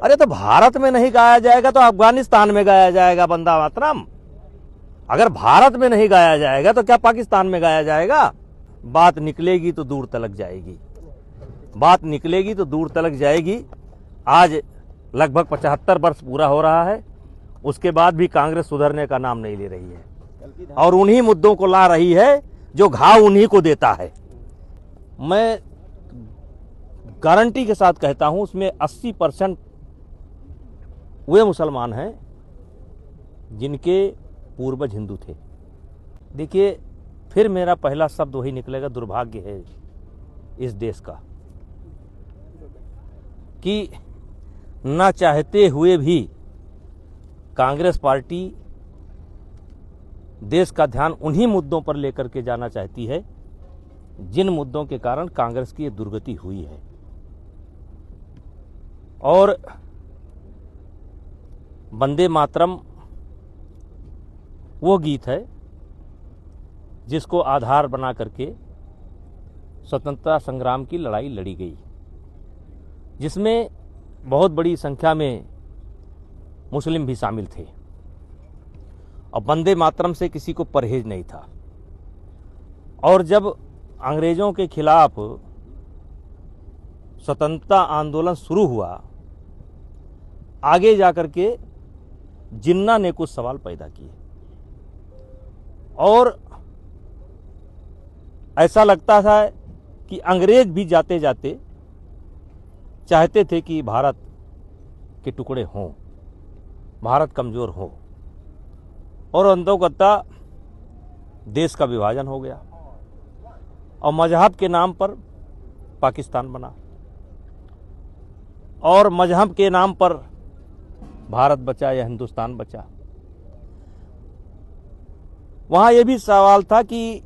अरे तो भारत में नहीं गाया जाएगा तो अफगानिस्तान में गाया जाएगा वंदे मातरम। अगर भारत में नहीं गाया जाएगा तो क्या पाकिस्तान में गाया जाएगा? बात निकलेगी तो दूर तलक जाएगी, बात निकलेगी तो दूर तलक जाएगी। आज लगभग 75 वर्ष पूरा हो रहा है, उसके बाद भी कांग्रेस सुधरने का नाम नहीं ले रही है और उन्हीं मुद्दों को ला रही है जो घाव उन्हीं को देता है। मैं गारंटी के साथ कहता हूं उसमें 80% वे मुसलमान हैं जिनके पूर्वज हिंदू थे। देखिए, फिर मेरा पहला शब्द वही निकलेगा, दुर्भाग्य है इस देश का कि न चाहते हुए भी कांग्रेस पार्टी देश का ध्यान उन्हीं मुद्दों पर लेकर के जाना चाहती है जिन मुद्दों के कारण कांग्रेस की ये दुर्गति हुई है। और वंदे मातरम वो गीत है जिसको आधार बना करके स्वतंत्रता संग्राम की लड़ाई लड़ी गई, जिसमें बहुत बड़ी संख्या में मुस्लिम भी शामिल थे और वंदे मातरम से किसी को परहेज नहीं था। और जब अंग्रेजों के खिलाफ स्वतंत्रता आंदोलन शुरू हुआ, आगे जाकर के जिन्ना ने कुछ सवाल पैदा किए और ऐसा लगता था कि अंग्रेज भी जाते जाते चाहते थे कि भारत के टुकड़े हों, भारत कमजोर हो, और अंततः देश का विभाजन हो गया और मजहब के नाम पर पाकिस्तान बना और मजहब के नाम पर भारत बचा या हिंदुस्तान बचा। वहां यह भी सवाल था कि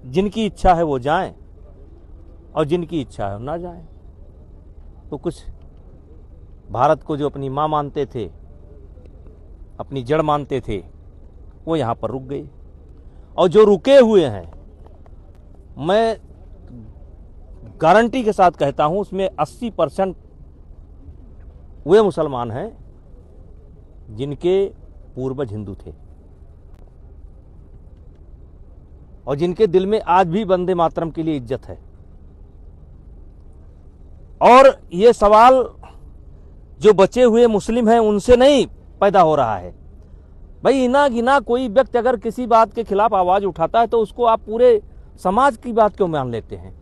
जिनकी इच्छा है वो जाएं और जिनकी इच्छा है वो ना जाएं। तो कुछ भारत को जो अपनी मां मानते थे, अपनी जड़ मानते थे, वो यहां पर रुक गए और जो रुके हुए हैं, मैं गारंटी के साथ कहता हूं उसमें 80% वे मुसलमान हैं जिनके पूर्वज हिंदू थे और जिनके दिल में आज भी वंदे मातरम के लिए इज्जत है। और ये सवाल जो बचे हुए मुस्लिम हैं उनसे नहीं पैदा हो रहा है। भाई इना गिना कोई व्यक्ति अगर किसी बात के खिलाफ आवाज उठाता है तो उसको आप पूरे समाज की बात क्यों मान लेते हैं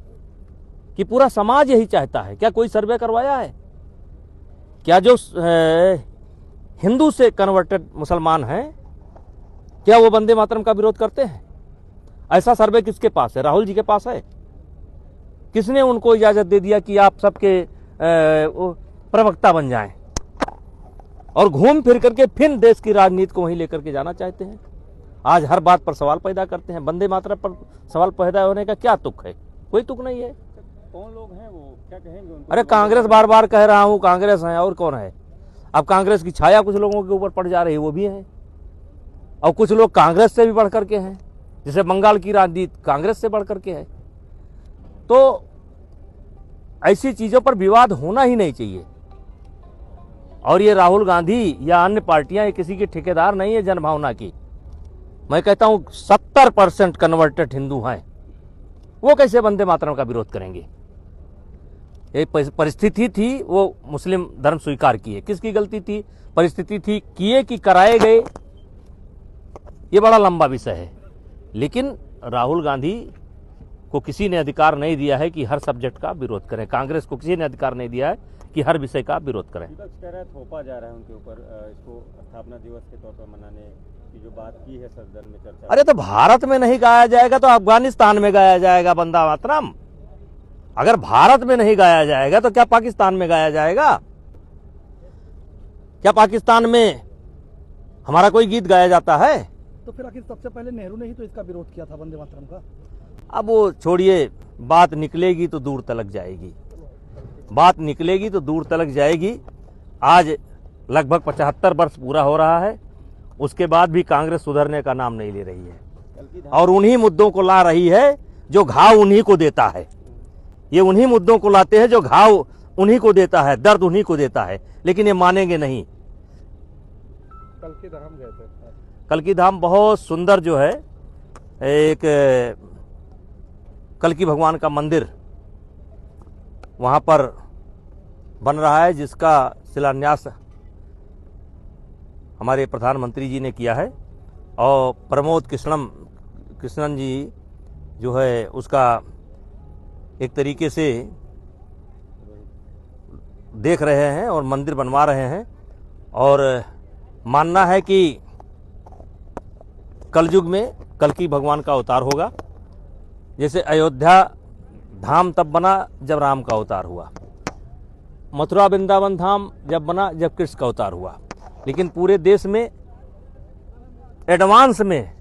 कि पूरा समाज यही चाहता है? क्या कोई सर्वे करवाया है? क्या जो हिंदू से कन्वर्टेड मुसलमान हैं क्या वो वंदे मातरम का विरोध करते हैं? ऐसा सर्वे किसके पास है? राहुल जी के पास है? किसने उनको इजाजत दे दिया कि आप सबके प्रवक्ता बन जाएं और घूम फिर करके फिर देश की राजनीति को वहीं लेकर के जाना चाहते हैं? आज हर बात पर सवाल पैदा करते हैं। वंदे मातरम पर सवाल पैदा होने का क्या तुक है? कोई तुक नहीं है। कौन लोग हैं वो, क्या कहेंगे उनको? अरे कांग्रेस, बार बार कह रहा हूं कांग्रेस है, और कौन है? अब कांग्रेस की छाया कुछ लोगों के ऊपर पड़ जा रही है, वो भी है, और कुछ लोग कांग्रेस से भी बढ़ करके हैं, जैसे बंगाल की राजनीति कांग्रेस से बढ़ करके है। तो ऐसी चीजों पर विवाद होना ही नहीं चाहिए। और ये राहुल गांधी या अन्य पार्टियां ये किसी के ठेकेदार नहीं है जनभावना की। मैं कहता हूं 70% कन्वर्टेड हिंदू हैं, वो कैसे वंदे मातरम का विरोध करेंगे? ये परिस्थिति थी, वो मुस्लिम धर्म स्वीकार किए। किसकी गलती थी? परिस्थिति थी, किए कि कराए गए, ये बड़ा लंबा विषय है। लेकिन राहुल गांधी को किसी ने अधिकार नहीं दिया है कि हर सब्जेक्ट का विरोध करें। कांग्रेस को किसी ने अधिकार नहीं दिया है कि हर विषय का विरोध करें। कह रहा है थोपा जा रहा है उनके ऊपर, इसको स्थापना दिवस के तौर पर मनाने की जो बात की है सदन में चर्चा। अरे तो भारत में नहीं गाया जाएगा तो अफगानिस्तान में गाया जाएगा वंदे मातरम। अगर भारत में नहीं गाया जाएगा तो क्या पाकिस्तान में गाया जाएगा? क्या पाकिस्तान में हमारा कोई गीत गाया जाता है? तो फिर आखिर सबसे पहले नेहरू ने ही तो इसका विरोध किया था, वंदे मातरम का। अब वो छोड़िए, बात निकलेगी तो दूर तलक जाएगी, बात निकलेगी तो दूर तलक जाएगी। आज लगभग 75 वर्ष पूरा हो रहा है, उसके बाद भी कांग्रेस सुधरने का नाम नहीं ले रही है और उन्हीं मुद्दों को ला रही है जो घाव उन्हीं को देता है। ये उन्हीं मुद्दों को लाते हैं जो घाव उन्हीं को देता है, दर्द उन्हीं को देता है, लेकिन ये मानेंगे नहीं। कल्कि धाम गए थे। कल्कि धाम बहुत सुंदर जो है, एक कल्कि भगवान का मंदिर वहाँ पर बन रहा है, जिसका शिलान्यास हमारे प्रधानमंत्री जी ने किया है, और प्रमोद कृष्णन जी जो है उसका एक तरीके से देख रहे हैं और मंदिर बनवा रहे हैं। और मानना है कि कलयुग में कल्कि भगवान का अवतार होगा। जैसे अयोध्या धाम तब बना जब राम का अवतार हुआ, मथुरा वृंदावन धाम जब बना जब कृष्ण का अवतार हुआ। लेकिन पूरे देश में एडवांस में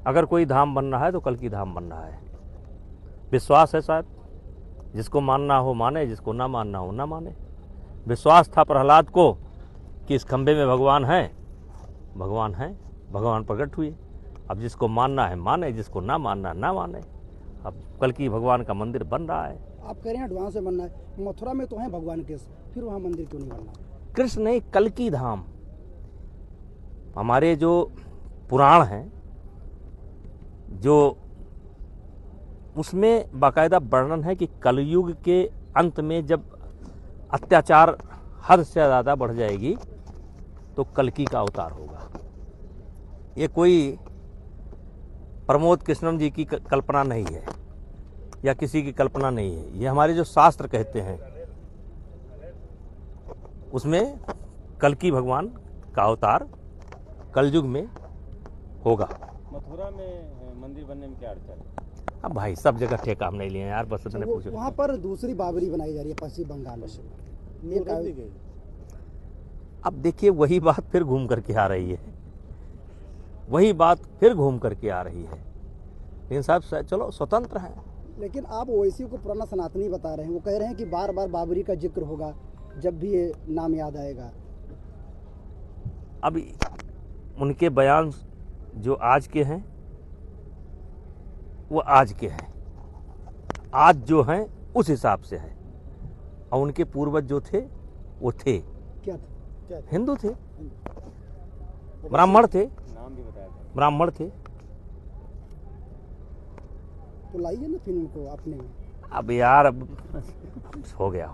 अगर कोई धाम बन रहा है तो कल्कि धाम बन रहा है। विश्वास है शायद, जिसको मानना हो माने, जिसको ना मानना हो ना माने। विश्वास था प्रहलाद को कि इस खंबे में भगवान है, भगवान प्रकट हुए। अब जिसको मानना है माने, जिसको ना मानना ना माने। अब कल्कि भगवान का मंदिर बन रहा है। आप कह रहे हैं एडवांस में बनना है, मथुरा में तो है भगवान कृष्ण, फिर वहाँ मंदिर क्यों नहीं बनना? कृष्ण नहीं, कल्कि धाम। हमारे जो पुराण हैं, जो उसमें बाकायदा वर्णन है कि कलयुग के अंत में जब अत्याचार हद से ज़्यादा बढ़ जाएगी तो कल्कि का अवतार होगा। ये कोई प्रमोद कृष्णन जी की कल्पना नहीं है या किसी की कल्पना नहीं है, ये हमारे जो शास्त्र कहते हैं उसमें कल्कि भगवान का अवतार कलयुग में होगा। मथुरा में मंदिर बनने में क्या अड़चन है? अब भाई सब जगह ठेका हम नहीं लिए यार, बस इतने पूछो। वहाँ पर दूसरी बाबरी बनाई जा रही है पश्चिम बंगाल में। अब देखिए वही बात फिर घूम करके आ रही है, वही बात फिर घूम करके आ रही है। लेकिन साहब चलो स्वतंत्र हैं। लेकिन आप ओवैसी को पुराना सनातनी बता रहे हैं, वो कह रहे हैं कि बार बार बाबरी का जिक्र होगा जब भी ये नाम याद आएगा। अब उनके बयान जो आज के हैं वो आज के हैं, आज जो हैं उस हिसाब से है, और उनके पूर्वज जो थे वो थे क्या थे? हिंदू थे, ब्राह्मण थे, नाम भी बताया था। ब्राह्मण थे। तो लाइए ना फिर उनको अपने। अब यार अब हो गया